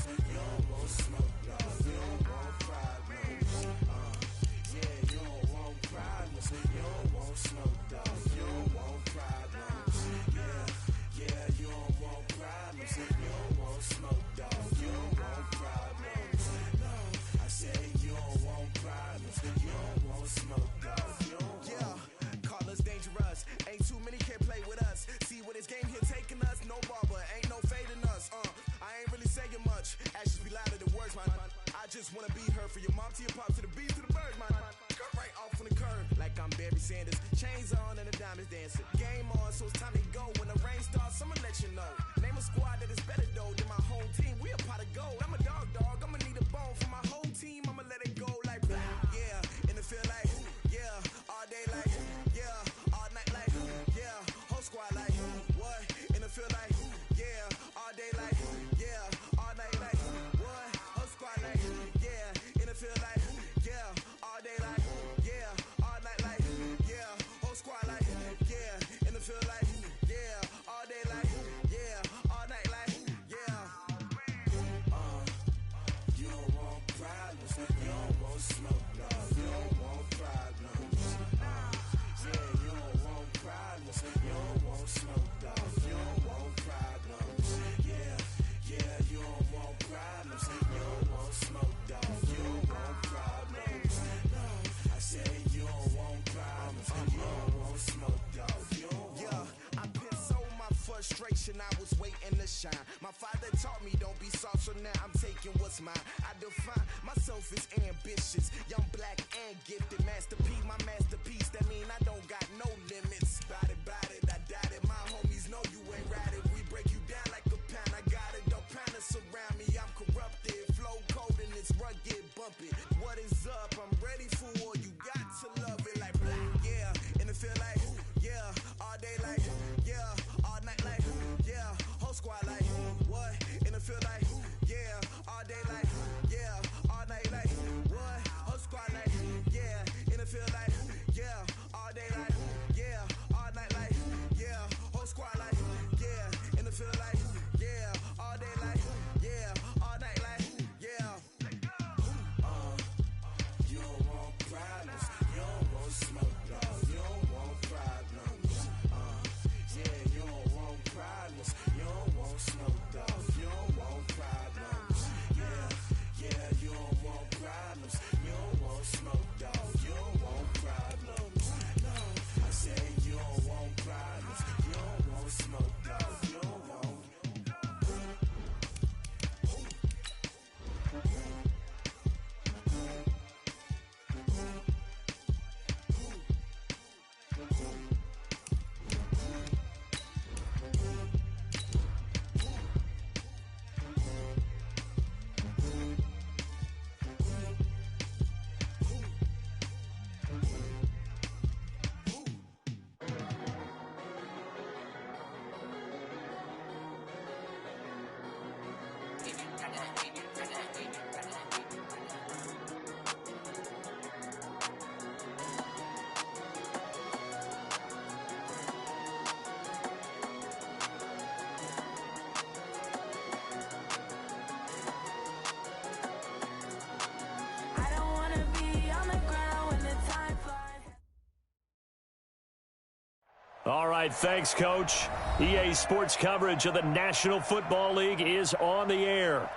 You don't want smoke, dog. You don't want problems. Yeah, you don't want problems. You don't want smoke, dog. You don't want problems. Yeah, you don't want problems. You don't want smoke, dog. You don't want problems. No, I said you don't want problems. You don't want smoke, dog. You don't want. Call us dangerous. Ain't too many can play with us. See what this game here taking us. No barber, ain't no fading us. I ain't really saying much. Actions be louder than words, man. I just wanna be heard for your mom to your pop to the beat to the birds, man. Cut right off on the curb like I'm Barry Sanders. Chains on and the diamonds dancing. Game on, so it's time to go. When the rain starts, I'ma let you know. Name a squad that is better though than my home team. We a pot of gold. I'm a dog. I'ma need a bone for my whole team. I'ma let it go like blah. Yeah, and it feel like yeah, all day like yeah, all night like yeah, whole squad like what? And it feel like yeah, all day like yeah, all night like what? Whole squad like yeah, and it feel like yeah, all day like yeah, all night like yeah, whole squad like yeah, and it feel like yeah, all day like yeah, all night like yeah. You don't want problems, you don't want smoke, dog. You don't want problems. Yeah, you don't want problems, you don't want smoke, dog. You don't want problems. Yeah, you don't want problems, you don't want smoke, dog. You don't want problems. No, I said you don't want problems, you don't want smoke, dog. You don't want. Yeah, I been so my frustration, I was waiting to shine. My father taught me don't be soft, so now I'm taking what's mine. I define myself as ambitious, young, black, and gifted. Master P, my masterpiece. That mean I don't got no limits. Bout it, I doubt it. My homies know you ain't ratted. We break you down like a pound. I got it, don't pound us around me. I'm corrupted, flow cold and it's rugged, bumpy. What is up? I'm ready for war. You got to love it like blah. Yeah, and it feel like yeah, all day like yeah, all night like yeah, whole squad like what? And it feel like yeah, all day like yeah, all night like what? Whole squad like yeah, and it feel like yeah, all day like yeah, all night like yeah, whole squad like yeah, and it feel like yeah, all day like yeah, all night like yeah. You don't want problems, you don't want smoke, dog. You don't want problems. Yeah, you don't want problems, you don't want smoke, dog. You don't want problems. Yeah, you don't want problems, you don't want smoke, dog. You don't want problems. No, I said you don't want problems, you don't want smoke, dog. You don't want. All right, thanks, Coach. EA Sports coverage of the National Football League is on the air.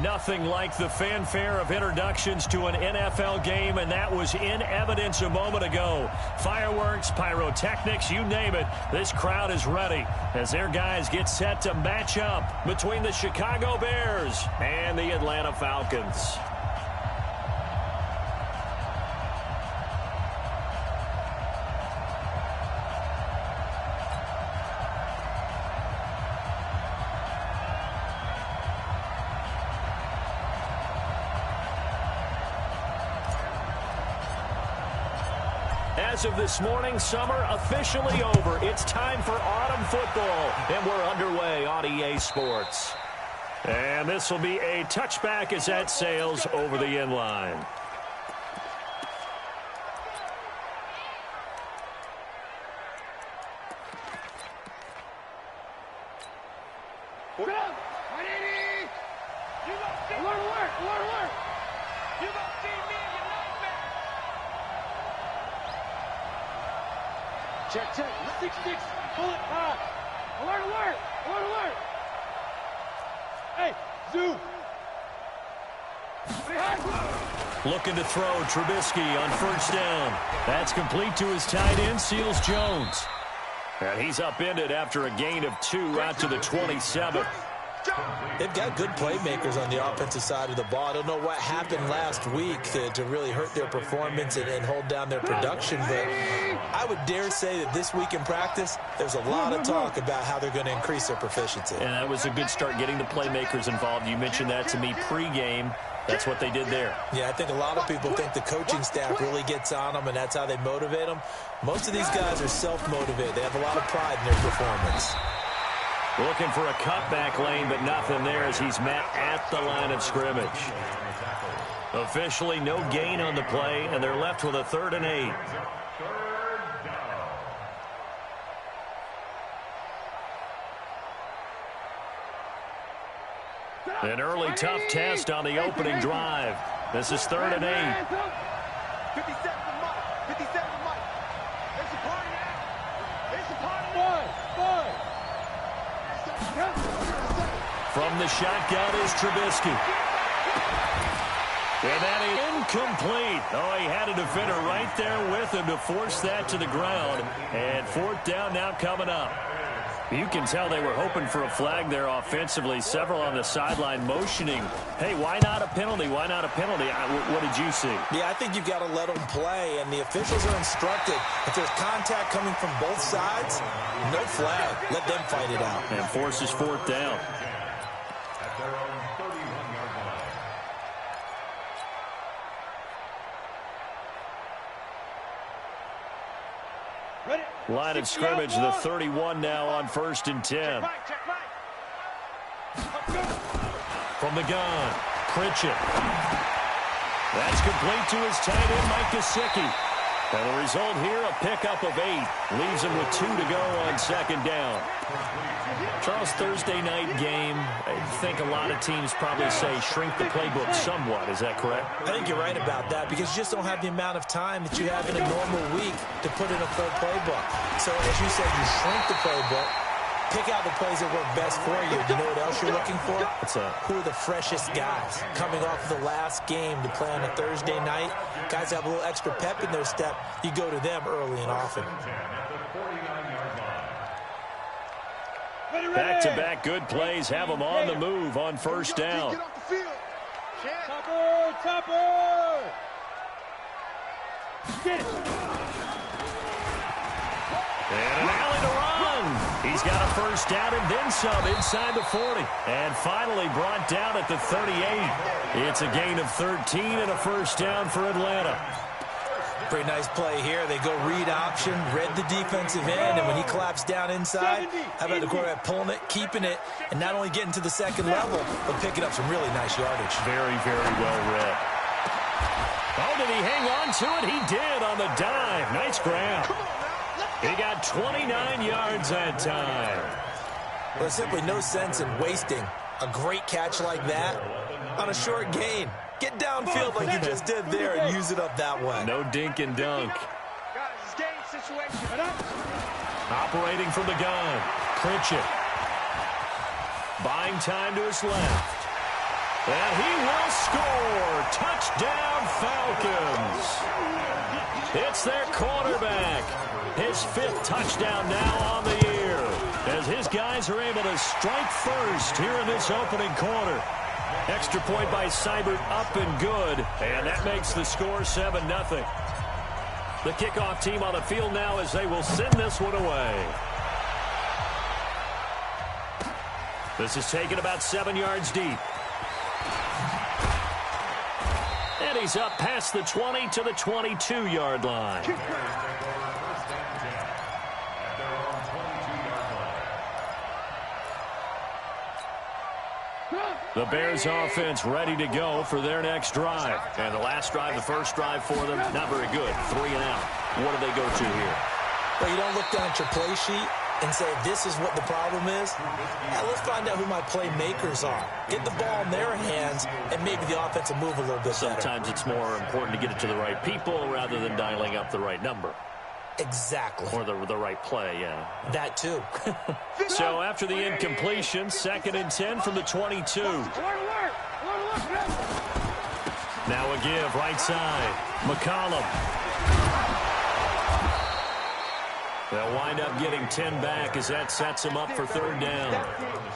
Nothing like the fanfare of introductions to an NFL game, and that was in evidence a moment ago. Fireworks, pyrotechnics, you name it. This crowd is ready as their guys get set to match up between the Chicago Bears and the Atlanta Falcons. As of this morning, summer officially over. It's time for autumn football, and we're underway on EA Sports. And this will be a touchback as that sails over the end line. Alert, alert, alert, alert. You gonna see me in your nightmare. Check, check. 6-6. Bullet high. Alert, alert, alert, alert. Hey, zoom. Looking to throw Trubisky on first down. That's complete to his tight end, Seals Jones. And he's upended after a gain of 2 out to the 27. They've got good playmakers on the offensive side of the ball. I don't know what happened last week to really hurt their performance and hold down their production, but I would dare say that this week in practice, there's a lot of talk about how they're going to increase their proficiency. And that was a good start getting the playmakers involved. You mentioned that to me pregame. That's what they did there. Yeah, I think a lot of people think the coaching staff really gets on them, and that's how they motivate them. Most of these guys are self-motivated. They have a lot of pride in their performance. Looking for a cutback lane, but nothing there as he's met at the line of scrimmage. Officially no gain on the play, and they're left with a 3rd and 8. An early tough test on the opening drive. This is 3rd and 8. 57 for Mike. 57 for Mike. It's a party now. It's a party. Five. From the shotgun is Trubisky. And that is incomplete. Oh, he had a defender right there with him to force that to the ground. And 4th down now coming up. You can tell they were hoping for a flag there offensively. Several on the sideline motioning. Hey, why not a penalty? Why not a penalty? What did you see? Yeah, I think you've got to let them play, and the officials are instructed. If there's contact coming from both sides, no flag. Let them fight it out. And forces 4th down. Line of scrimmage, the 31 now on 1st and 10. From the gun, Pritchett. That's complete to his tight end, Mike Gesicki. And the result here, a pickup of 8. Leaves him with 2 to go on 2nd down. Charles, Thursday night game, I think a lot of teams probably say shrink the playbook somewhat. Is that correct? I think you're right about that because you just don't have the amount of time that you have in a normal week to put in a full playbook. So as you said, you shrink the playbook, pick out the plays that work best for you. You know what else you're looking for? What's that? Who are the freshest guys coming off of the last game to play on a Thursday night? Guys have a little extra pep in their step. You go to them early and often. Back-to-back good plays have them on the move on 1st down. Topper! Get it! And an alley to run. He's got a 1st down and then some inside the 40. And finally brought down at the 38. It's a gain of 13 and a 1st down for Atlanta. Pretty nice play here. They go read option, read the defensive end, and when he collapsed down inside, how about the quarterback pulling it, keeping it, and not only getting to the 2nd level, but picking up some really nice yardage. Very, very well read. Oh, did he hang on to it? He did on the dive. Nice grab. He got 29 yards that time. Well, there's simply no sense in wasting a great catch like that on a short gain. Get downfield like you just did there and use it up that way. No dink and dunk. Guys, it's game situation. Operating from the gun. Pritchett. Buying time to his left. And he will score. Touchdown, Falcons. It's their quarterback. His 5th touchdown now on the year. As his guys are able to strike first here in this opening quarter. Extra point by Seibert, up and good. And that makes the score 7-0. The kickoff team on the field now as they will send this one away. This is taken about 7 yards deep. And he's up past the 20 to the 22-yard line. The Bears offense ready to go for their next drive. And the last drive, the first drive for them, not very good. 3 and out. What do they go to here? Well, you don't look down at your play sheet and say this is what the problem is? Let's find out who my playmakers are. Get the ball in their hands, and maybe the offense will move a little bit better. Sometimes it's more important to get it to the right people rather than dialing up the right number. Exactly. Or the right play, yeah. That too. So after the incompletion, 2nd and 10 from the 22. Now a give, right side. McCollum. They'll wind up getting 10 back as that sets him up for 3rd down.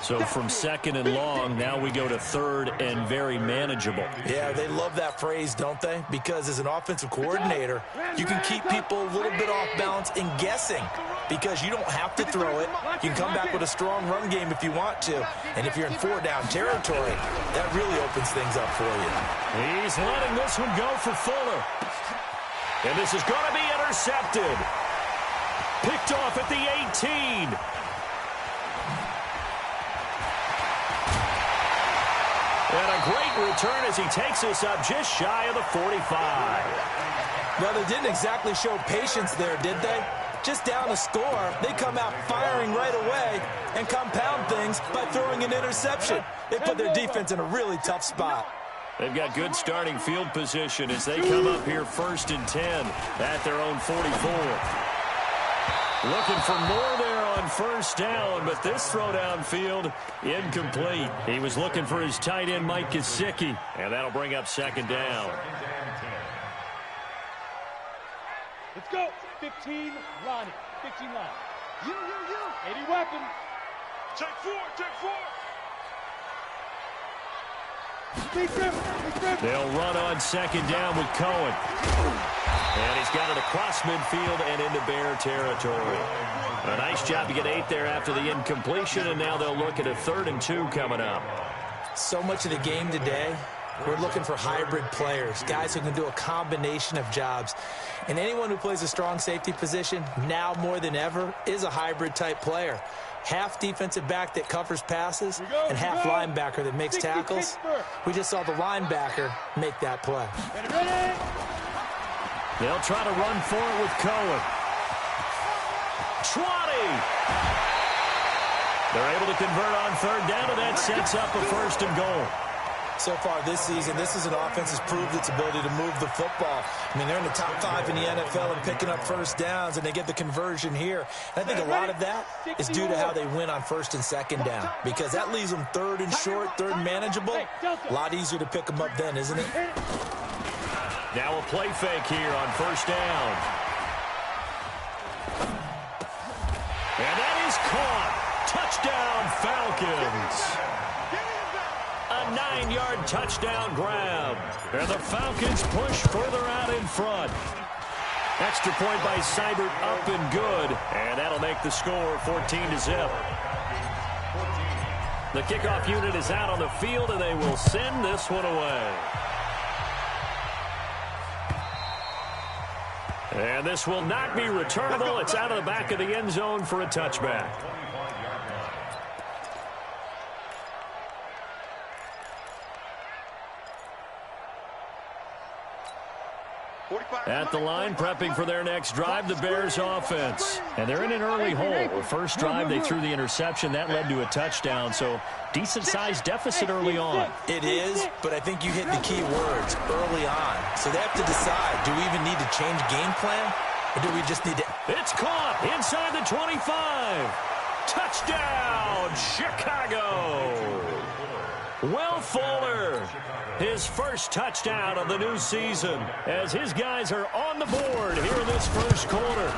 So from 2nd and long, now we go to 3rd and very manageable. Yeah, they love that phrase, don't they? Because as an offensive coordinator, you can keep people a little bit off balance and guessing because you don't have to throw it. You can come back with a strong run game if you want to. And if you're in 4-down territory, that really opens things up for you. He's letting this one go for Fuller. And this is going to be intercepted. Picked off at the 18. And a great return as he takes us up just shy of the 45. Well, they didn't exactly show patience there, did they? Just down a score, they come out firing right away and compound things by throwing an interception. They put their defense in a really tough spot. They've got good starting field position as they come up here 1st and 10 at their own 44. Looking for more there on 1st down, but this throw downfield incomplete. He was looking for his tight end, Mike Gesicki, and that'll bring up 2nd down. Let's go. 15 line. 15 line. You. 80 weapons. Take 4. They'll run on 2nd down with Cohen. And he's got it across midfield and into Bear territory. A nice job to get 8 there after the incompletion, and now they'll look at a 3rd and 2 coming up. So much of the game today, we're looking for hybrid players, guys who can do a combination of jobs. And anyone who plays a strong safety position, now more than ever, is a hybrid type player. Half defensive back that covers passes and half linebacker that makes tackles. We just saw the linebacker make that play. They'll try to run for it with Cohen. 20. They're able to convert on 3rd down, and that sets up a 1st and goal. So far this season, this is an offense that's proved its ability to move the football. I mean, they're in the top 5 in the NFL and picking up 1st downs, and they get the conversion here. And I think a lot of that is due to how they win on 1st and 2nd down, because that leaves them 3rd and short, 3rd and manageable. A lot easier to pick them up then, isn't it? Now a play fake here on 1st down. And that is caught. Touchdown, Falcons. A 9-yard touchdown grab. And the Falcons push further out in front. Extra point by Seibert up and good. And that'll make the score 14-0. The kickoff unit is out on the field, and they will send this one away. And this will not be returnable. It's out of the back of the end zone for a touchback. At the line, prepping for their next drive, the Bears offense. And they're in an early hole. The first drive, they threw the interception. That led to a touchdown, so decent-sized deficit early on. It is, but I think you hit the key words, early on. So they have to decide, do we even need to change game plan, or do we just need to... It's caught inside the 25. Touchdown, Chicago. Will Fuller, his first touchdown of the new season, as his guys are on the board here in this first quarter.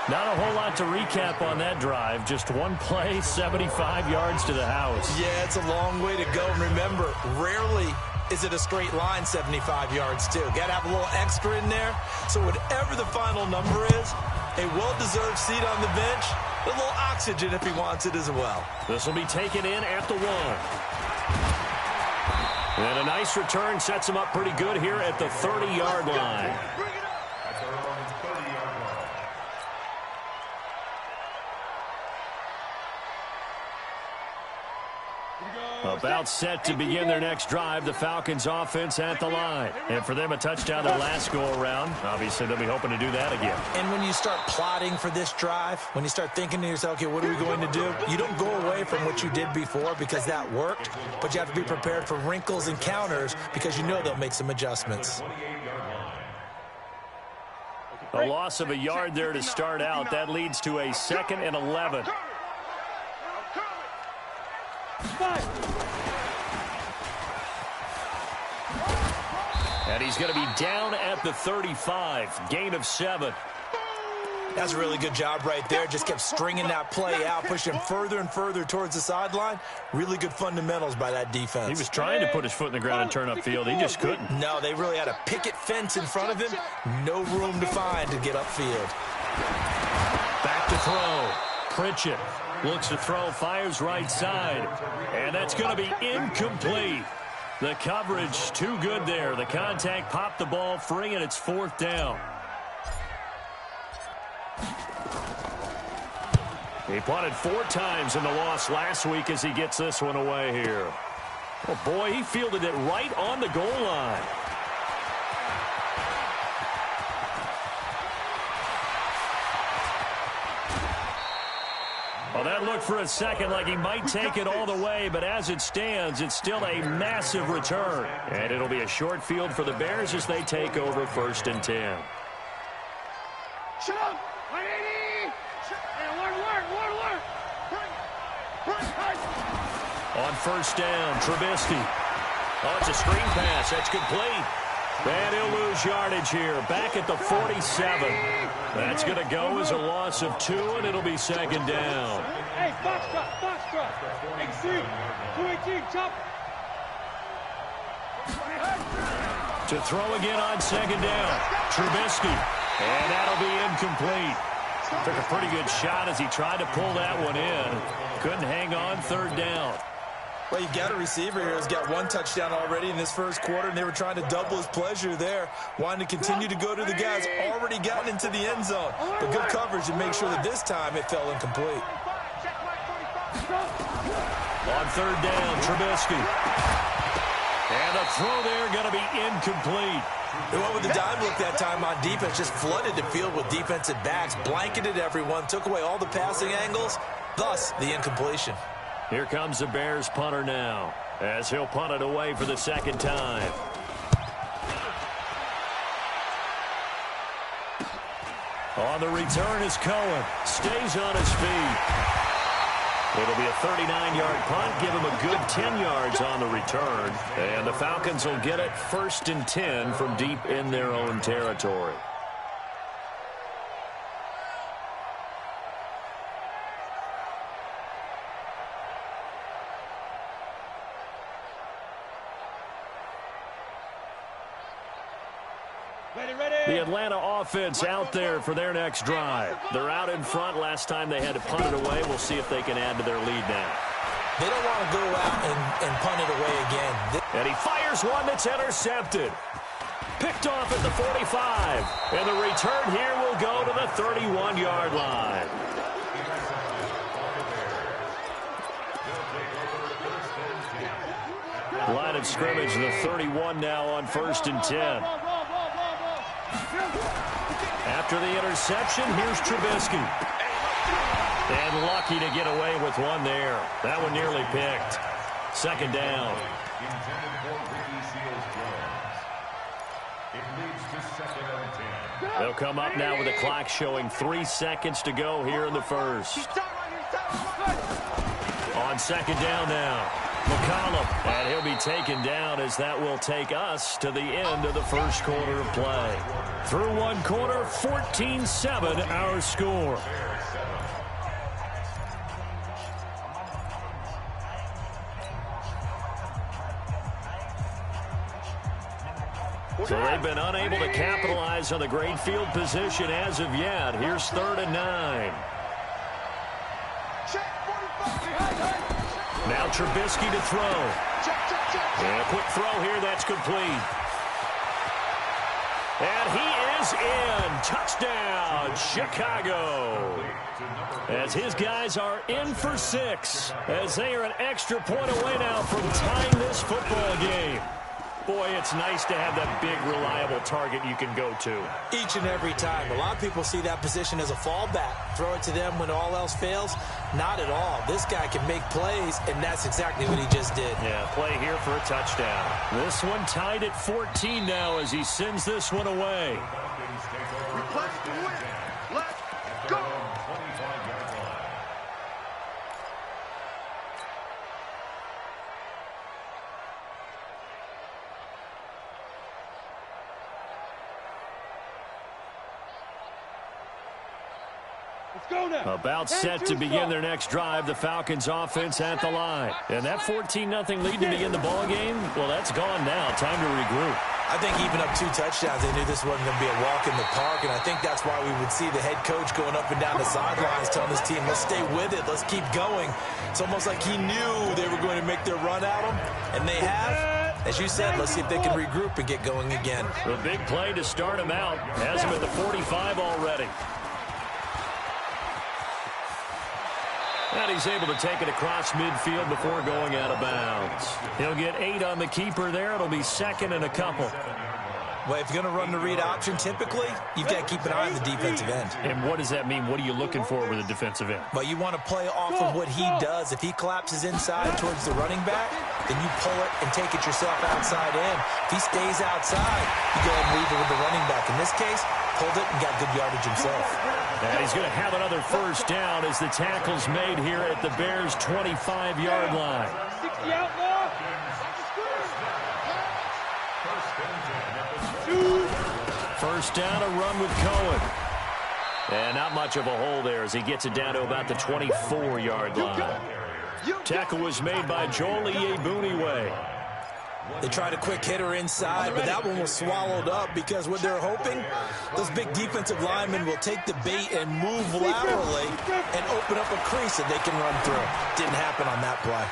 Not a whole lot to recap on that drive. Just one play, 75 yards to the house. Yeah, it's a long way to go. Remember, rarely is it a straight line 75 yards, too. Got to have a little extra in there. So whatever the final number is, a well-deserved seat on the bench, a little oxygen if he wants it as well. This will be taken in at the 1. And a nice return sets him up pretty good here at the 30-yard line. About set to begin their next drive, the Falcons offense at the line. And for them, a touchdown their last go-around. Obviously, they'll be hoping to do that again. And when you start plotting for this drive, when you start thinking to yourself, okay, what are we going to do? You don't go away from what you did before because that worked, but you have to be prepared for wrinkles and counters because you know they'll make some adjustments. A loss of a yard there to start out. That leads to a 2nd and 11. And he's going to be down at the 35. Gain of 7. That's a really good job right there. Just kept stringing that play out, pushing him further and further towards the sideline. Really good fundamentals by that defense. He was trying to put his foot in the ground and turn upfield. He just couldn't. No, they really had a picket fence in front of him. No room to find to get upfield. Back to throw. Pritchett looks to throw, fires right side. And that's going to be incomplete. The coverage too good there. The contact popped the ball free, and it's 4th down. He punted 4 times in the loss last week as he gets this one away here. Oh, boy, he fielded it right on the goal line. Well, that looked for a second like he might take it all the way, but as it stands, it's still a massive return. And it'll be a short field for the Bears as they take over 1st and 10. Shut up! 180! On 1st down, Trubisky. Oh, it's a screen pass. That's complete. And he'll lose yardage here. Back at the 47. That's going to go as a loss of 2, and it'll be 2nd down. Hey, box truck. X3, 218, chop. To throw again on 2nd down. Trubisky. And that'll be incomplete. Took a pretty good shot as he tried to pull that one in. Couldn't hang on 3rd down. Well, you've got a receiver here who's got 1 touchdown already in this first quarter, and they were trying to double his pleasure there, wanting to continue to go to the guys already gotten into the end zone. But good coverage to make sure that this time it fell incomplete. On 3rd down, Trubisky. And a throw there going to be incomplete. They went with the dime look that time on defense, just flooded the field with defensive backs, blanketed everyone, took away all the passing angles, thus the incompletion. Here comes the Bears punter now, as he'll punt it away for the 2nd time. On the return is Cohen. Stays on his feet. It'll be a 39-yard punt. Give him a good 10 yards on the return. And the Falcons will get it 1st and 10 from deep in their own territory. The Atlanta offense out there for their next drive. They're out in front. Last time they had to punt it away. We'll see if they can add to their lead now. They don't want to go out and punt it away again. And he fires one that's intercepted. Picked off at the 45. And the return here will go to the 31-yard line. Line of scrimmage, the 31 now on 1st and 10. After the interception, here's Trubisky. And lucky to get away with one there. That one nearly picked. 2nd down. They'll come up now with the clock showing 3 seconds to go here in the first. On 2nd down now, McCollum. And he'll be taken down as that will take us to the end of the first quarter of play. Through 1 quarter, 14-7 our score. So they've been unable to capitalize on the great field position as of yet. Here's 3rd and 9. Now Trubisky to throw. And a quick throw here, that's complete. And he is in. Touchdown, Chicago. As his guys are in for 6, as they are an extra point away now from tying this football game. Boy, it's nice to have that big, reliable target you can go to. Each and every time. A lot of people see that position as a fallback. Throw it to them when all else fails. Not at all. This guy can make plays, and that's exactly what he just did. Yeah, play here for a touchdown. This one tied at 14 now as he sends this one away. Request to win. Let's go. About set to begin their next drive, the Falcons offense at the line. And that 14-0 lead to begin the ball game, well, that's gone now. Time to regroup. I think even up 2 touchdowns, they knew this wasn't going to be a walk in the park, and I think that's why we would see the head coach going up and down the sidelines telling his team, let's stay with it, let's keep going. It's almost like he knew they were going to make their run at him, and they have. As you said, let's see if they can regroup and get going again. The big play to start him out has him at the 45 already. And he's able to take it across midfield before going out of bounds. He'll get 8 on the keeper there. It'll be 2nd and a couple. Well, if you're going to run the read option, typically, you've got to keep an eye on the defensive end. And what does that mean? What are you looking for with a defensive end? Well, you want to play off of what he does. If he collapses inside towards the running back, then you pull it and take it yourself outside in. If he stays outside, you go ahead and leave it with the running back. In this case, pulled it and got good yardage himself. And he's going to have another first down as the tackle's made here at the Bears' 25-yard line. 60 outlaw. First down, a run with Cohen. And not much of a hole there as he gets it down to about the 24-yard line. Tackle was made by Joel Iyiegbuniwe. They tried a quick hitter inside, but that one was swallowed up because what they're hoping, those big defensive linemen will take the bait and move laterally and open up a crease that they can run through. Didn't happen on that play.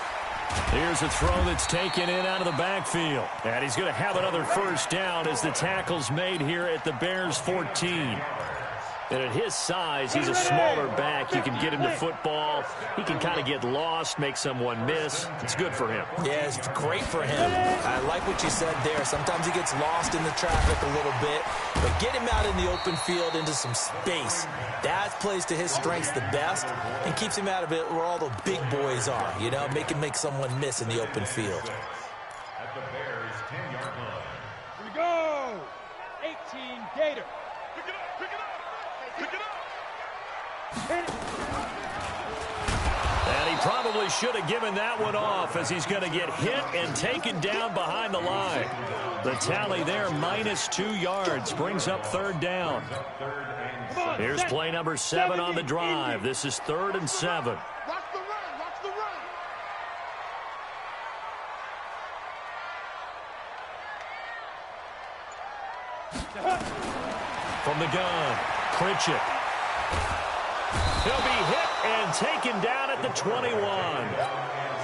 Here's a throw that's taken in out of the backfield. And he's going to have another first down as the tackle's made here at the Bears' 14. And at his size, he's a smaller back. You can get him the football. He can kind of get lost, make someone miss. It's good for him. Yeah, it's great for him. I like what you said there. Sometimes he gets lost in the traffic a little bit. But get him out in the open field into some space. That plays to his strengths the best and keeps him out of it where all the big boys are. You know, make him make someone miss in the open field. At the Bears' 10-yard line. Here we go. 18 Gator. Pick it up, pick it up. Pick it up. Hit it. And he probably should have given that one off as he's going to get hit and taken down behind the line. The tally there, -2 yards, brings up 3rd down. Here's play number 7 on the drive. This is 3rd and 7. Watch the run, watch the run. From the gun, Pritchett. He'll be hit and taken down at the 21.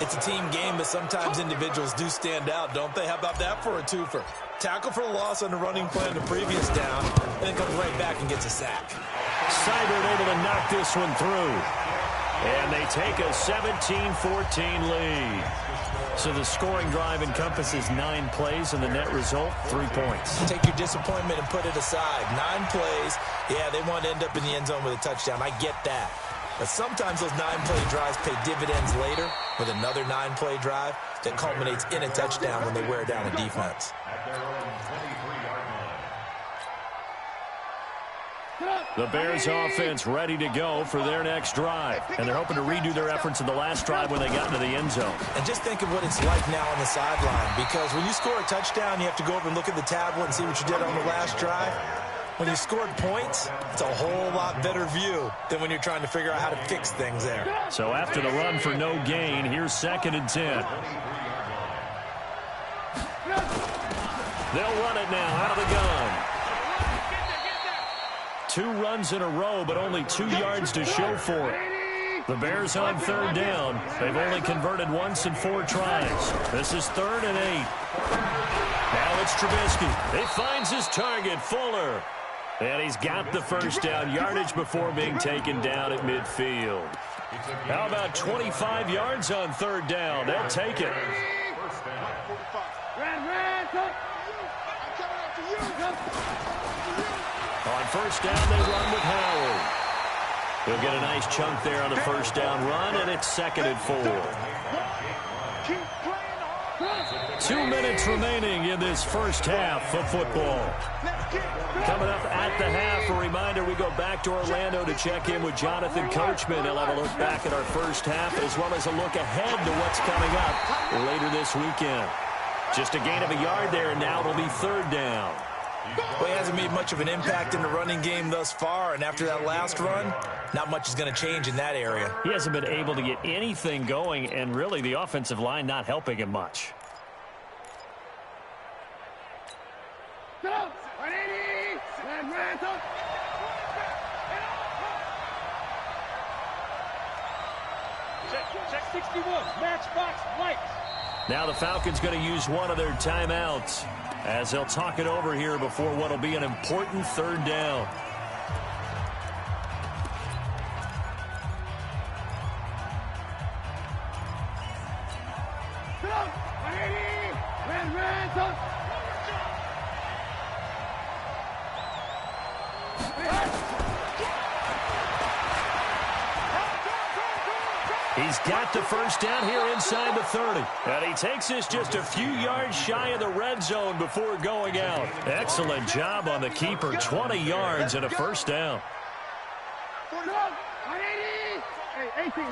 It's a team game, but sometimes individuals do stand out, don't they? How about that for a twofer? Tackle for the loss on the running play on the previous down, and then comes right back and gets a sack. Seibert able to knock this one through. And they take a 17-14 lead. So the scoring drive encompasses 9 plays, and the net result, 3 points. Take your disappointment and put it aside. 9 plays. Yeah, they want to end up in the end zone with a touchdown. I get that. But sometimes those 9-play drives pay dividends later with another 9-play drive that culminates in a touchdown when they wear down a defense. The Bears offense ready to go for their next drive. And they're hoping to redo their efforts in the last drive when they got into the end zone. And just think of what it's like now on the sideline, because when you score a touchdown, you have to go over and look at the tablet and see what you did on the last drive. When you scored points, it's a whole lot better view than when you're trying to figure out how to fix things there. So after the run for no gain, here's 2nd and 10. They'll run it now out of the gun. 2 runs in a row, but only 2 yards to show for it. The Bears on 3rd down. They've only converted once in 4 tries. This is 3rd and 8. Now it's Trubisky. He finds his target, Fuller. And he's got the first down, yardage before being taken down at midfield. How about 25 yards on third down? They'll take it. On first down, they run with Howard. He'll get a nice chunk there on the first down run, and it's 2nd and 4. 2 minutes remaining in this first half of football. Coming up at the half, a reminder, we go back to Orlando to check in with Jonathan Coachman. He'll have a look back at our first half as well as a look ahead to what's coming up later this weekend. Just a gain of a yard there, and now it'll be third down. Well, he hasn't made much of an impact in the running game thus far, and after that last run, not much is going to change in that area. He hasn't been able to get anything going, and really the offensive line not helping him much. Check 61, matchbox lights. Now the Falcons going to use one of their timeouts as they'll talk it over here before what will be an important third down. He's got the first down here inside the 30. And he takes this just a few yards shy of the red zone before going out. Excellent job on the keeper. 20 yards and a first down. 18.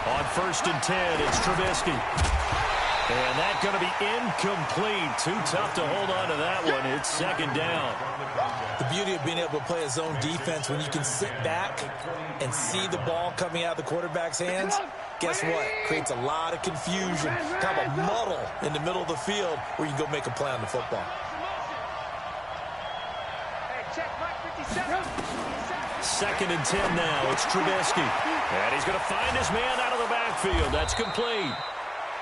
On first and 10, it's Trubisky. And that's going to be incomplete. Too tough to hold on to that one. It's 2nd down. The beauty of being able to play a zone defense when you can sit back and see the ball coming out of the quarterback's hands, guess what? Creates a lot of confusion, kind of a muddle in the middle of the field where you can go make a play on the football. Second and 10 now. It's Trubisky. And he's going to find his man out of the backfield. That's complete.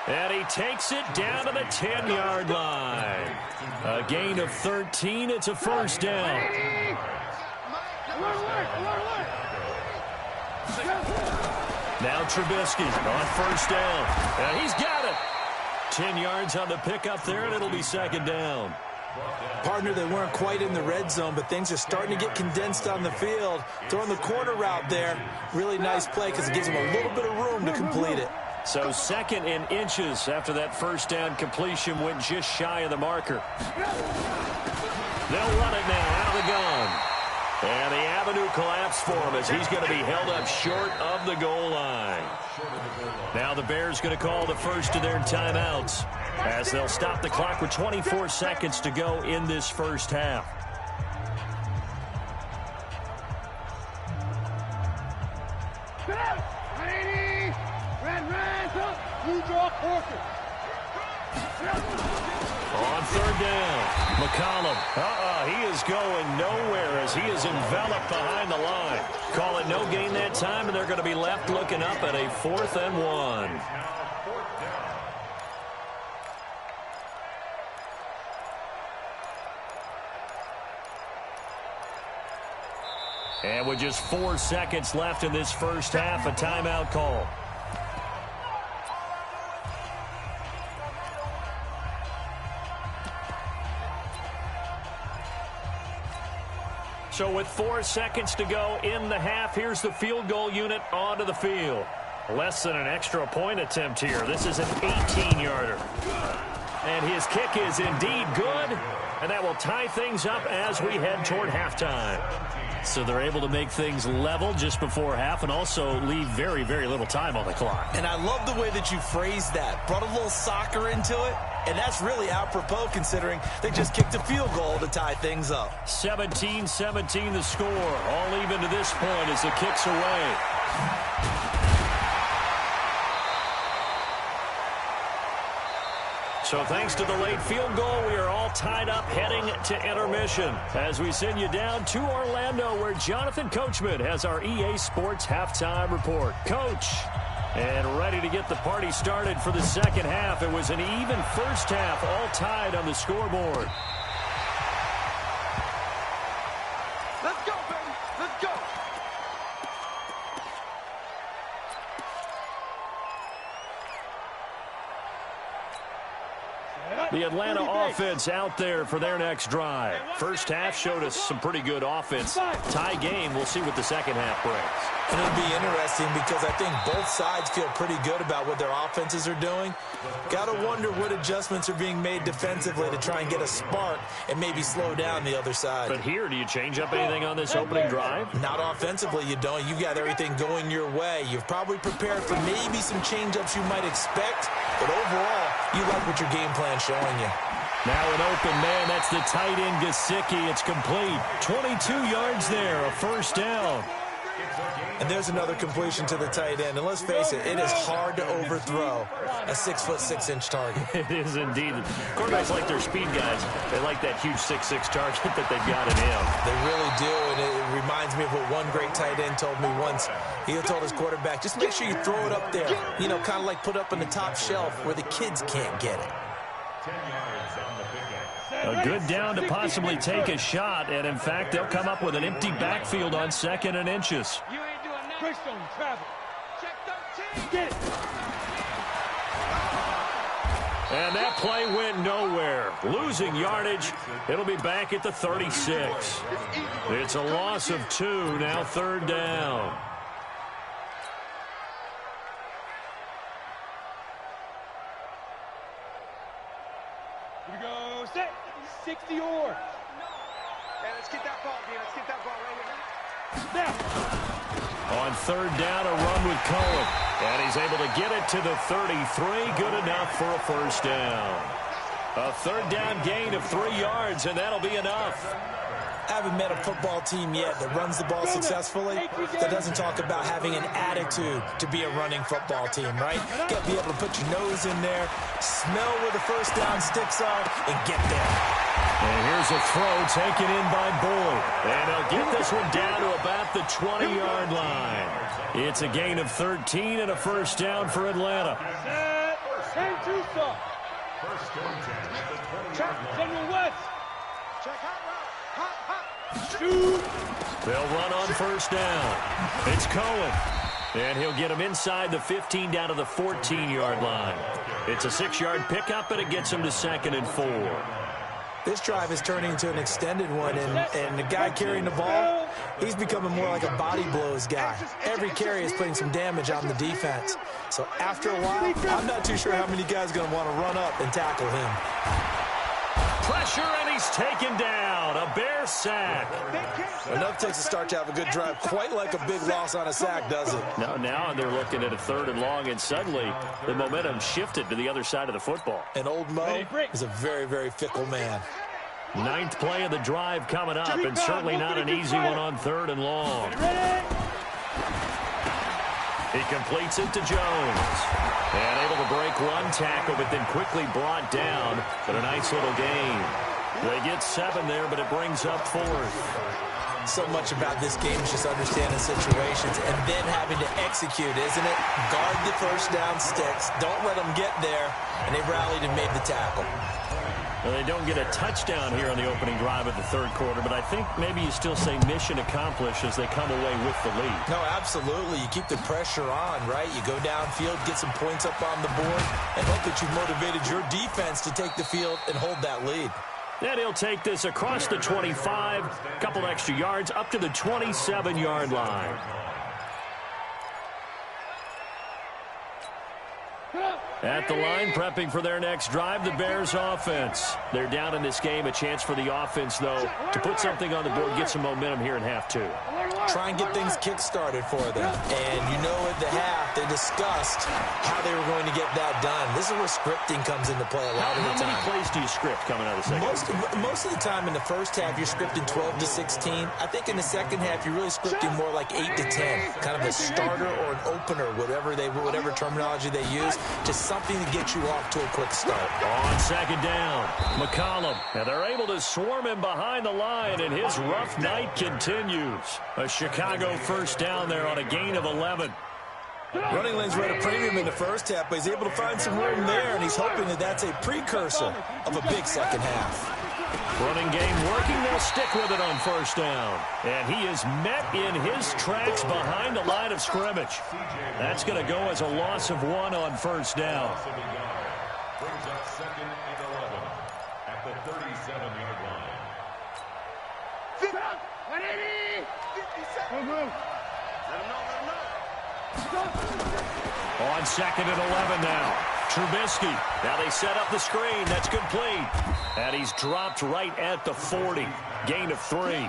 And he takes it down to the 10-yard line. A gain of 13. It's a first down. Now Trubisky on first down. And he's got it. 10 yards on the pickup there, and it'll be 2nd down. Partner, they weren't quite in the red zone, but things are starting to get condensed on the field. Throwing the corner route there, really nice play because it gives them a little bit of room to complete it. So 2nd and inches after that first down completion went just shy of the marker. They'll run it now out of the gun. And the avenue collapsed for him as he's going to be held up short of the goal line. Now the Bears going to call the first of their timeouts as they'll stop the clock with 24 seconds to go in this first half. On third down, McCollum. He is going nowhere as he is enveloped behind the line. Call it no gain that time, and they're going to be left looking up at a 4th and 1. And with just 4 seconds left in this first half, a timeout call. So with 4 seconds to go in the half, here's the field goal unit onto the field. Less than an extra point attempt here. This is an 18-yarder. And his kick is indeed good, and that will tie things up as we head toward halftime. So they're able to make things level just before half and also leave very, very little time on the clock. And I love the way that you phrased that. Brought a little soccer into it, and that's really apropos considering they just kicked a field goal to tie things up. 17-17 the score. All even to this point as the kick's away. So thanks to the late field goal, we are all tied up heading to intermission as we send you down to Orlando where Jonathan Coachman has our EA Sports Halftime Report. Coach. And ready to get the party started for the second half. It was an even first half, all tied on the scoreboard. Let's go, baby. Let's go. The Atlanta offense out there for their next drive. First half showed us some pretty good offense. Tie game. We'll see what the second half brings. And it'll be interesting because I think both sides feel pretty good about what their offenses are doing. Got to wonder what adjustments are being made defensively to try and get a spark and maybe slow down the other side. But here, do you change up anything on this opening drive? Not offensively, you don't. You've got everything going your way. You've probably prepared for maybe some change-ups you might expect, but overall, you like what your game plan's showing you. Now an open man. That's the tight end, Gesicki. It's complete. 22 yards there, a first down. And there's another completion to the tight end. And let's face it, it is hard to overthrow a 6'6" target. It is indeed. Quarterbacks like their speed guys. They like that huge 6'6" target that they've got in him. They really do, and it reminds me of what one great tight end told me once. He told his quarterback, just make sure you throw it up there. You know, kind of like put up on the top shelf where the kids can't get it. A good down to possibly take a shot, and in fact, they'll come up with an empty backfield on 2nd and inches. You ain't doing that. Chris on travel. Check 13. Get it. And that play went nowhere. Losing yardage. It'll be back at the 36. It's a loss of 2, now 3rd down. Here we go. Set. 60 yards. Hey, let's get that ball, man. Let's get that ball right here. Now. On 3rd down, a run with Cohen. And he's able to get it to the 33. Good enough for a first down. A 3rd down gain of 3 yards, and that'll be enough. I haven't met a football team yet that runs the ball successfully that doesn't talk about having an attitude to be a running football team, right? You got to be able to put your nose in there, smell where the first down sticks are, and get there. And here's a throw taken in by Boyd. And he'll get this one down to about the 20-yard line. It's a gain of 13 and a first down for Atlanta. Check Tucson. Check General West. Check hot route. Hot. Shoot. They'll run on first down. It's Cohen. And he'll get him inside the 15 down to the 14-yard line. It's a 6-yard pickup, and it gets him to 2nd and 4. This drive is turning into an extended one, and the guy carrying the ball, he's becoming more like a body blows guy. Every carry is putting some damage on the defense. So after a while, I'm not too sure how many guys are going to want to run up and tackle him. Pressure, and he's taken down. A Bear sack. Enough takes a start to have a good drive. Quite like a big loss on a sack, does it? Now they're looking at a 3rd and long, and suddenly the momentum shifted to the other side of the football. And old Mo is a very, very fickle man. 9th play of the drive coming up, and certainly not an easy one on 3rd and long. He completes it to Jones. And able to break one tackle, but then quickly brought down. But a nice little gain. They get 7 there, but it brings up 4th. So much about this game is just understanding situations and then having to execute, isn't it? Guard the first down sticks. Don't let them get there. And they rallied and made the tackle. Well, they don't get a touchdown here on the opening drive of the 3rd quarter, but I think maybe you still say mission accomplished as they come away with the lead. No, absolutely. You keep the pressure on, right? You go downfield, get some points up on the board, and hope that you've motivated your defense to take the field and hold that lead. Then he'll take this across the 25, a couple extra yards, up to the 27-yard line. At the line, prepping for their next drive, the Bears offense. They're down in this game. A chance for the offense, though, to put something on the board, get some momentum here in half 2. Try and get things kick-started for them. And you know at the half, they discussed how they were going to get that done. This is where scripting comes into play a lot of the time. How many plays do you script coming out of the second half? Most of the time in the first half, you're scripting 12 to 16. I think in the second half, you're really scripting more like 8 to 10. Kind of a starter or an opener, whatever terminology they use, just something to get you off to a quick start. On 2nd down, McCollum. And they're able to swarm him behind the line, and his rough night continues. A Chicago first down there on a gain of 11. Running lanes were at a premium in the first half, but he's able to find some room there, and he's hoping that that's a precursor of a big second half. Running game working. They'll stick with it on first down. And he is met in his tracks behind the line of scrimmage. That's going to go as a loss of 1 on first down. Brings up 2nd and 11 at the 37-yard line. On 2nd and 11 now. Trubisky. Now they set up the screen. That's complete. And he's dropped right at the 40. Gain of 3.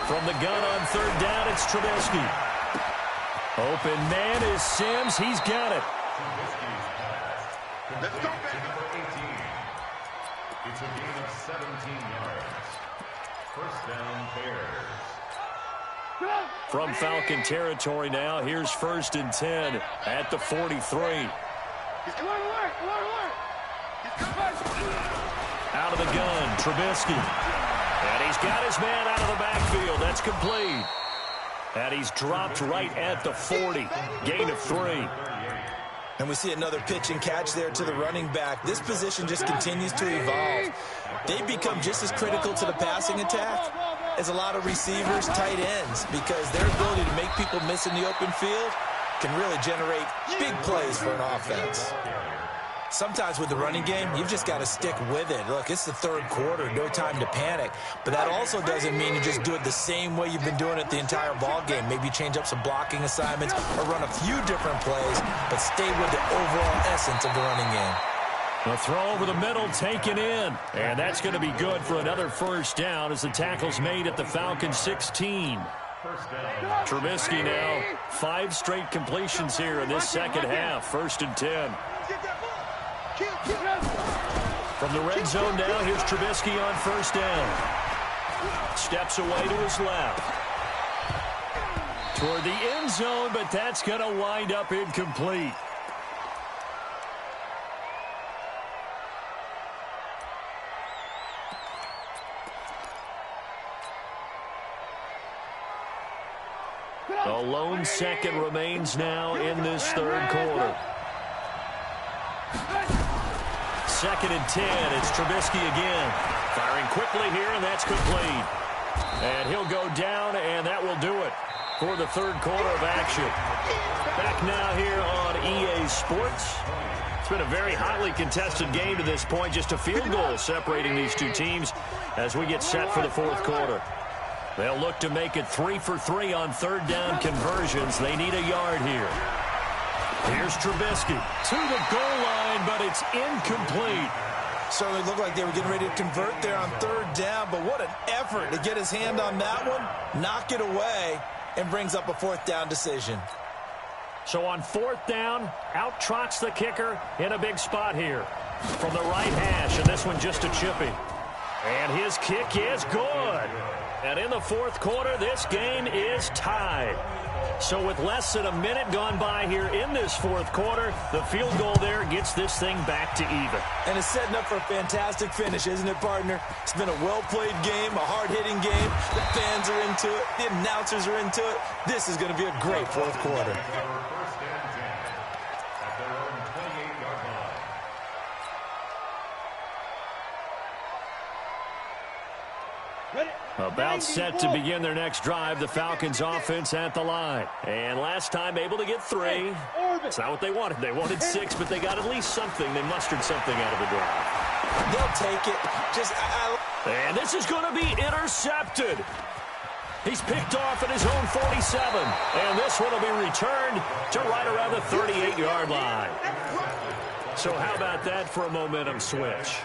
From the gun on 3rd down, it's Trubisky. Open man is Sims. He's got it. Let's go, number 18. It's a gain of 17 yards. First down, Bears. From Falcon territory now, here's 1st and 10 at the 43. Out of the gun, Trubisky. And he's got his man out of the backfield. That's complete. And he's dropped right at the 40. Gain of 3. And we see another pitch and catch there to the running back. This position just continues to evolve. They become just as critical to the passing attack as a lot of receivers, tight ends, because their ability to make people miss in the open field can really generate big plays for an offense. Sometimes with the running game, you've just got to stick with it. Look, it's the 3rd quarter, no time to panic. But that also doesn't mean you just do it the same way you've been doing it the entire ball game. Maybe change up some blocking assignments or run a few different plays, but stay with the overall essence of the running game. The throw over the middle taken in. And that's going to be good for another first down as the tackle's made at the Falcons 16. Trubisky now 5 straight completions here in this second half. 1st and 10. From the red zone now, here's Trubisky on 1st down. Steps away to his left. Toward the end zone, but that's going to wind up incomplete. A lone second remains now in this 3rd quarter. 2nd and 10. It's Trubisky again. Firing quickly here, and that's complete. And he'll go down, and that will do it for the 3rd quarter of action. Back now here on EA Sports. It's been a very hotly contested game to this point. Just a field goal separating these two teams as we get set for the 4th quarter. They'll look to make it 3 for 3 on 3rd down conversions. They need a yard here. Here's Trubisky to the goal line, but it's incomplete. Certainly looked like they were getting ready to convert there on 3rd down, but what an effort to get his hand on that one, knock it away, and brings up a 4th down decision. So on 4th down, out trots the kicker in a big spot here. From the right hash, and this one just a chippy. And his kick is good. And in the 4th quarter, this game is tied. So with less than a minute gone by here in this 4th quarter, the field goal there gets this thing back to even. And it's setting up for a fantastic finish, isn't it, partner? It's been a well-played game, a hard-hitting game. The fans are into it. The announcers are into it. This is going to be a great 4th quarter. About set to begin their next drive, the Falcons offense at the line. And last time able to get 3. It's not what they wanted. They wanted 6, but they got at least something. They mustered something out of the drive. They'll take it. And this is going to be intercepted. He's picked off at his own 47. And this one will be returned to right around the 38-yard line. So how about that for a momentum switch?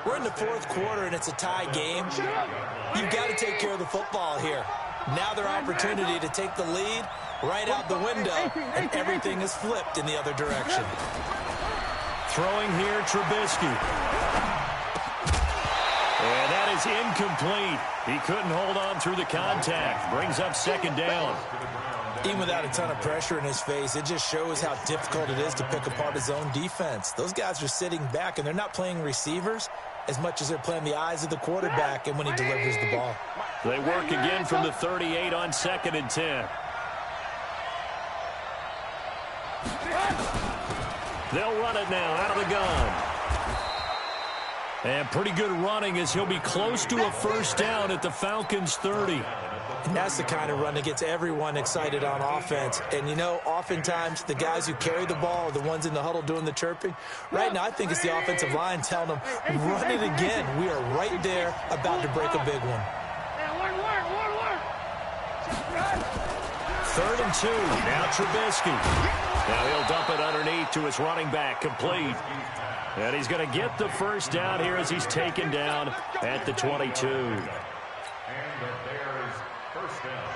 We're in the 4th quarter, and it's a tie game. You've got to take care of the football here. Now their opportunity to take the lead right out the window, and everything is flipped in the other direction. Throwing here, Trubisky. And that is incomplete. He couldn't hold on through the contact. Brings up 2nd down. Even without a ton of pressure in his face, it just shows how difficult it is to pick apart his own defense. Those guys are sitting back, and they're not playing receivers as much as they're playing the eyes of the quarterback and when he delivers the ball. They work again from the 38 on 2nd and 10. They'll run it now out of the gun. And pretty good running as he'll be close to a first down at the Falcons' 30. And that's the kind of run that gets everyone excited on offense. And, you know, oftentimes the guys who carry the ball are the ones in the huddle doing the chirping. Right now, I think it's the offensive line telling them, run it again. We are right there about to break a big one. 3rd and 2. Now Trubisky. Now he'll dump it underneath to his running back. Complete. And he's going to get the first down here as he's taken down at the 22. And the Bears first down.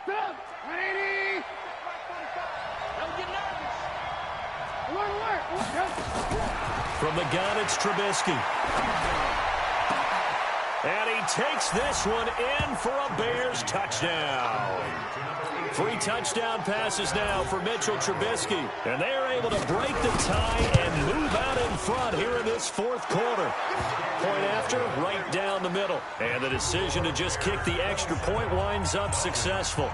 Stop! 180! Don't get nervous. From the gun, it's Trubisky. And he takes this one in for a Bears touchdown. 3 touchdown passes now for Mitchell Trubisky. And they are able to break the tie and move out in front here in this 4th quarter. Point after, right down the middle. And the decision to just kick the extra point winds up successful.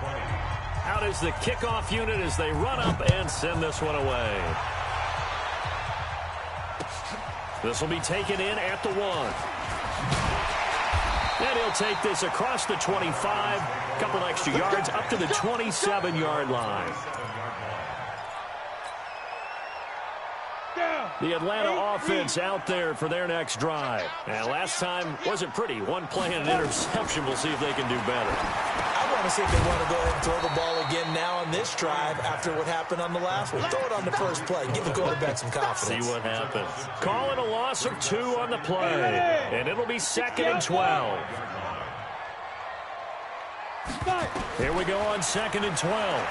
Out is the kickoff unit as they run up and send this one away. This will be taken in at the 1. And he'll take this across the 25, a couple extra yards up to the 27-yard line. The Atlanta offense out there for their next drive. And last time wasn't pretty. One play and an interception. We'll see if they can do better. I want to see if they want to go ahead and throw the ball again now on this drive after what happened on the last one. Throw it on the first play. Give the quarterback some confidence. See what happens. Call it a loss of 2 on the play. And it'll be 2nd and 12. Here we go on 2nd and 12.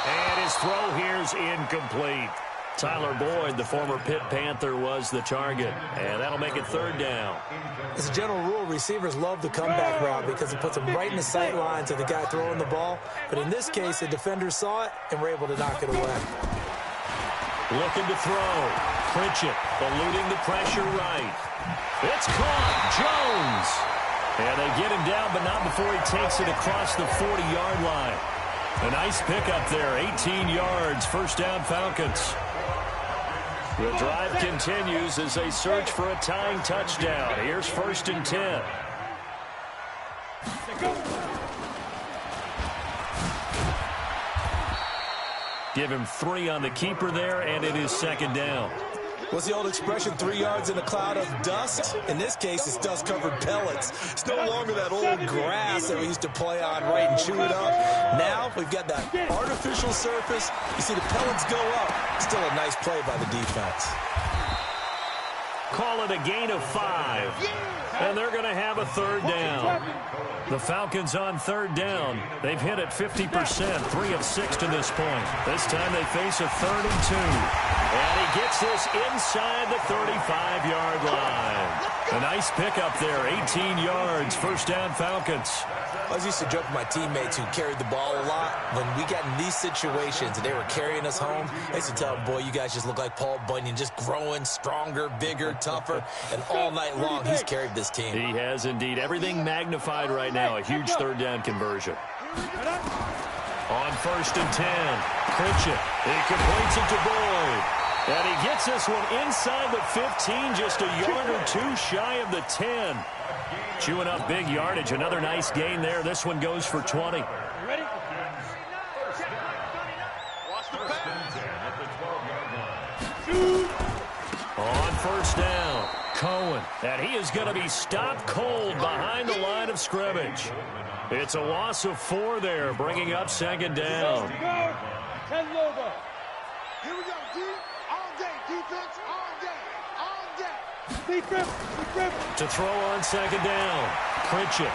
And his throw here's incomplete. Tyler Boyd, the former Pitt Panther, was the target. And that'll make it 3rd down. As a general rule, receivers love the comeback route because it puts them right in the sight lines of the guy throwing the ball. But in this case, the defender saw it and were able to knock it away. Looking to throw. Pritchett eluding the pressure right. It's caught. Jones. And they get him down, but not before he takes it across the 40-yard line. A nice pickup there, 18 yards, first down Falcons. The drive continues as they search for a tying touchdown. Here's 1st and 10. Give him 3 on the keeper there, and it is 2nd down. What's the old expression, 3 yards in a cloud of dust? In this case, it's dust-covered pellets. It's no longer that old grass that we used to play on, right, and chew it up. Now we've got that artificial surface. You see the pellets go up. Still a nice play by the defense. Call it a gain of 5. And they're going to have a 3rd down. The Falcons on 3rd down. They've hit it 50%, 3 of 6 to this point. This time they face a 3rd and 2. And he gets this inside the 35-yard line. A nice pickup there, 18 yards, first down Falcons. I was used to joke with my teammates who carried the ball a lot. When we got in these situations and they were carrying us home, I used to tell them, boy, you guys just look like Paul Bunyan, just growing stronger, bigger, tougher. And all night long, he's carried this team. He has indeed. Everything magnified right now. A huge 3rd down conversion. On 1st and 10, Pritchett. He completes it to Boyd. And he gets this one inside the 15, just a yard or 2 shy of the 10. Chewing up big yardage. Another nice gain there. This one goes for 20. Ready? On 1st down, Cohen. And he is going to be stopped cold behind the line of scrimmage. It's a loss of 4 there, bringing up 2nd down. 10 logo. Here we go, D. All day. Defense, all day. All day. Deep grip. To throw on 2nd down, Pritchett.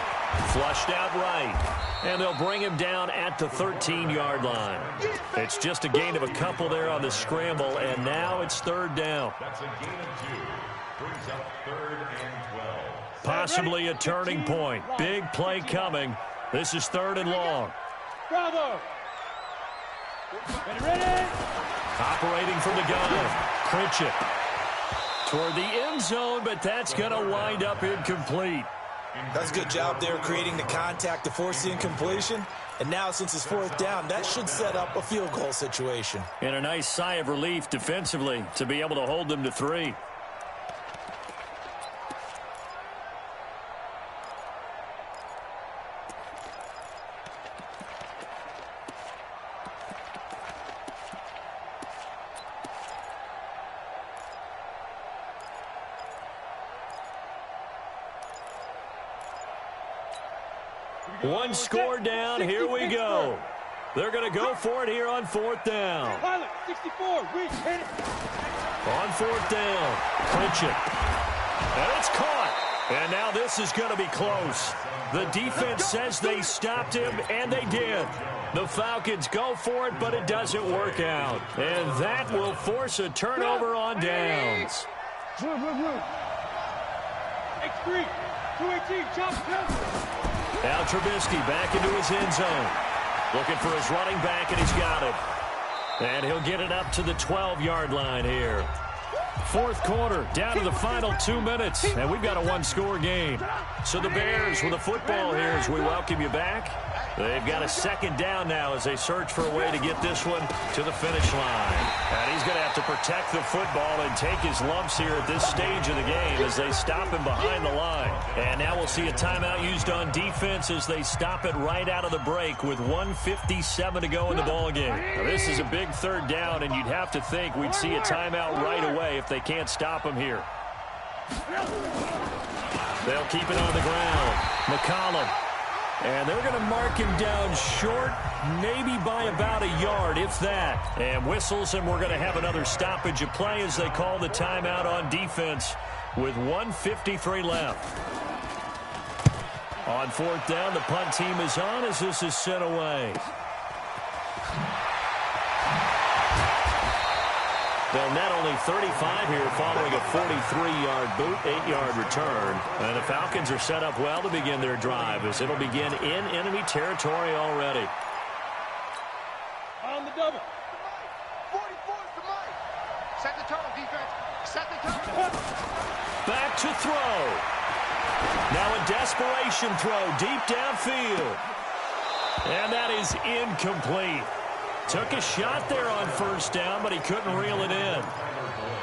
Flushed out right. And they'll bring him down at the 13-yard line. It's just a gain of a couple there on the scramble, and now it's 3rd down. That's a gain of 2. Brings up 3rd and 12. possibly a turning point. Big play coming. This is 3rd and long. Bravo. Ready? Operating from the gun. Pritchett toward the end zone, but that's going to wind up incomplete. That's a good job there creating the contact to force the incompletion. And now, since it's 4th down, that should set up a field goal situation. And a nice sigh of relief defensively to be able to hold them to 3. One score down. Here we go. They're going to go for it here on 4th down. Pilot, 64, reach, hit it. On 4th down, Pritchett. And it's caught. And now this is going to be close. The defense says they stopped him, and they did. The Falcons go for it, but it doesn't work out. And that will force a turnover on downs. X3, 218, jump. Now Trubisky back into his end zone. Looking for his running back, and he's got it. And he'll get it up to the 12-yard line here. 4th quarter, down to the final 2 minutes, and we've got a one-score game. So the Bears with the football here as we welcome you back. They've got a 2nd down now as they search for a way to get this one to the finish line. And he's going to have to protect the football and take his lumps here at this stage of the game as they stop him behind the line. And now we'll see a timeout used on defense as they stop it right out of the break with 1:57 to go in the ballgame. Now this is a big 3rd down, and you'd have to think we'd see a timeout right away if they can't stop him here. They'll keep it on the ground. McCollum. And they're going to mark him down short, maybe by about a yard, if that. And whistles, and we're going to have another stoppage of play as they call the timeout on defense with 1:53 left. On 4th down, the punt team is on as this is sent away. They'll net only 35 here following a 43-yard boot, 8-yard return. And the Falcons are set up well to begin their drive as it'll begin in enemy territory already. On the double. 44 is the mic. Set the tone, defense. Set the tone. Back to throw. Now a desperation throw deep downfield. And that is incomplete. Took a shot there on 1st down, but he couldn't reel it in.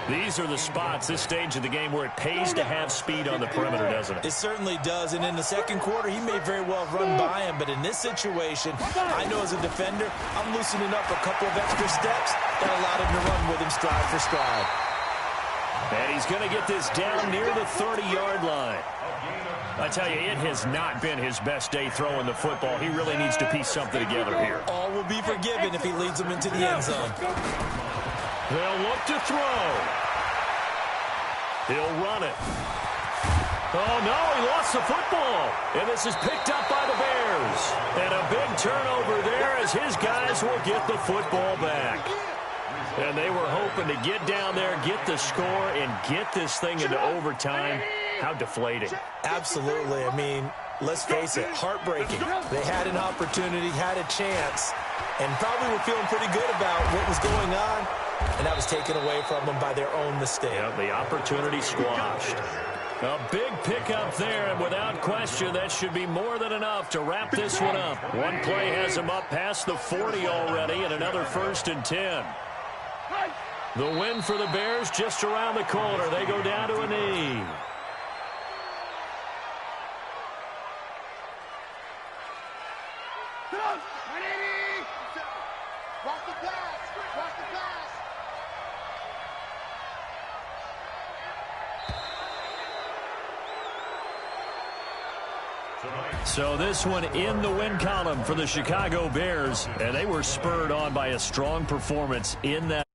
These are the spots, this stage of the game, where it pays to have speed on the perimeter, doesn't it? It certainly does, and in the 2nd quarter, he may very well run by him, but in this situation, I know as a defender, I'm loosening up a couple of extra steps that allowed him to run with him stride for stride. And he's going to get this down near the 30-yard line. I tell you, it has not been his best day throwing the football. He really needs to piece something together here. All will be forgiven if he leads them into the end zone. They'll look to throw. He'll run it. Oh, no, he lost the football. And this is picked up by the Bears. And a big turnover there as his guys will get the football back. And they were hoping to get down there, get the score, and get this thing into overtime. How deflating. Absolutely. I mean, let's face it, heartbreaking. They had an opportunity, had a chance, and probably were feeling pretty good about what was going on, and that was taken away from them by their own mistake. Yeah, the opportunity squashed. A big pickup there, and without question, that should be more than enough to wrap this one up. One play has them up past the 40 already, and another 1st and 10. The win for the Bears just around the corner. They go down to a knee. Watch the pass. Watch the pass. So this one in the win column for the Chicago Bears, and they were spurred on by a strong performance in that.